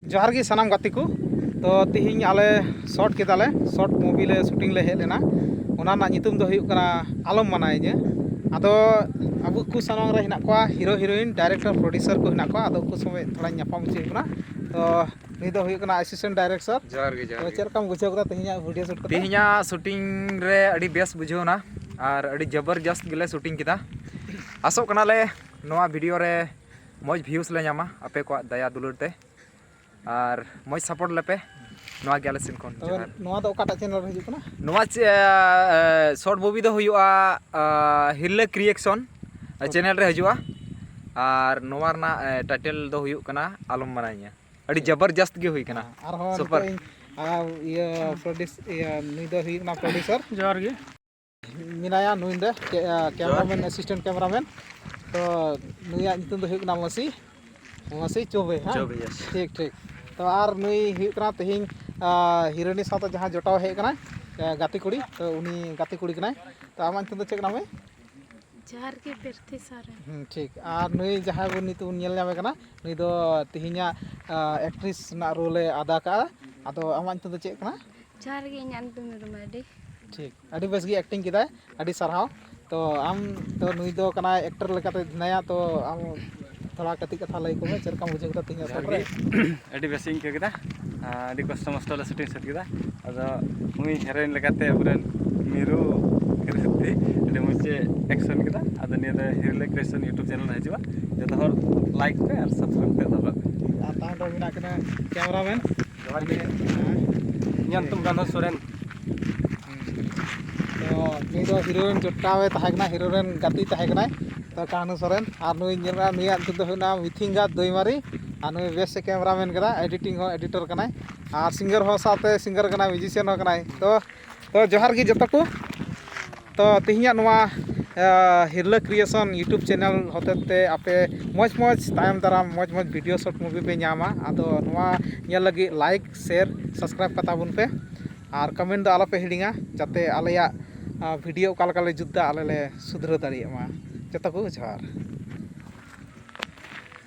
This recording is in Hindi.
जोहार गे सानाम गाते को तो तिहिं आले शॉर्ट केदाले शॉर्ट मूवी ले शूटिंग ले हेज लेना ओना ना नितुम दो हुयुग कना आलम मनाइजे आदो अब को सानाम रे हिना को हीरो हीरोइन डायरेक्टर प्रोड्यूसर को हिना को आदो को समय थोड़ा ᱧᱟᱯᱟᱢ ᱪᱮ कना तो नी दो हुयुग कना असिस्टेंट डायरेक्टर जोहार गे तो चेर कम बुझाव कदा तिहिं वीडियो शूट कदा तिहिं शूटिंग रे अड़ी बेस बुझावना और अड़ी जबरदस्त गेले शूटिंग किदा आसो कना ले नोआ वीडियो रे मौज व्यूज ले ᱧᱟᱢᱟ आपे को दया दुलुर ते और मौज सपोर्ट लेपे नोआ गेले सिन कोन जोहार नोआ दो ओकाटा चैनल रे हिजुग कना नोआ शॉर्ट मूवी दो हुयुआ हिरले क्रिएशन चैनल रे हिजुआ और नोआ रना टाइटल दो हुयुग कना आलम मनाइया अड़ी जबरदस्त गे हुई कना सुपर ये प्रोड्यूस ये नी दो हुयुग ना प्रोड्यूसर जोहार गे मिनाया नुइंदे कैमरामैन असिस्टेंट कैमरामैन तो नुया नितुम दो हुयुग ना मसी मसी चोबे हां चोबे यस ठीक ठीक तो आर नुई हुयुग कना तिहिं हिरोइनी साथ जहां जोटाव हे कना गाती कुड़ी तो उनी गाती कुड़ी कना तो आमा नितुम दो चेक नामे जोहार गे बेरती सारे ठीक और नुई जहां बो नितुम नेल नामे कना नुई दो तिहिंया एक्ट्रेस ना रोले अदा का आदो आमा नितुम दो चेक कना जोहार गे इᱧᱟᱜ ᱧᱩᱛᱩᱢ ᱨᱩᱢᱟᱹᱰᱤ ठीक अड़ी बेस गी एक्टिंग किदा अड़ी सरहाव तो आम तो नुई दो कना एक्टर लेकाते नया तो आम थोड़ा कति कथा लई को चरका बुझे कता तिहिं शॉट रे अड़ी बेसिंग के किदा अड़ी कष्ट मस्त ले शूटिंग सेट किदा अदो मुई हेरोइन लेकाते अबरन मीरू करते अड़ी मुझे एक्शन किदा अदो निया दो हिरले क्रिएशन यूट्यूब चैनल हिजुआ जतो हर लाइक पे और सब्सक्राइब पे दो आ ता दो बिना कना कैमरामैन जोहार गे ᱧᱟᱱᱛᱩᱢ ᱜᱟᱱᱫᱷᱚ ᱥᱚᱨᱮᱱ तो नी दो हीरोइन जोटावे ताहे कना हीरोइन गाती ताहे कना तो कानू सोरेन और नुई नेलना नुया नितुम दो हुना मिथिंगा दोइमारी और नुई बेस कैमरामैन कना एडिटिंग हो एडिटर कना और सिंगर हो साथे सिंगर कना म्यूजिशियन हो कना तो जोहार गी जतो को तो तिहिंया नोआ हिरले क्रिएशन यूट्यूब चैनल होते आपे मौज मौज तायम दाराम मौज मौज वीडियो शॉर्ट मूवी पे ᱧᱟᱢᱟ आदो नोआ नेल लगी लाइक शेयर सब्सक्राइब कता बुन पे और कमेंट दो आलो पे हिडिंगा जाते आलेया वीडियो कालकाले जुद्दा आले ले सुधर दाड़िया मा जतो को जोहार।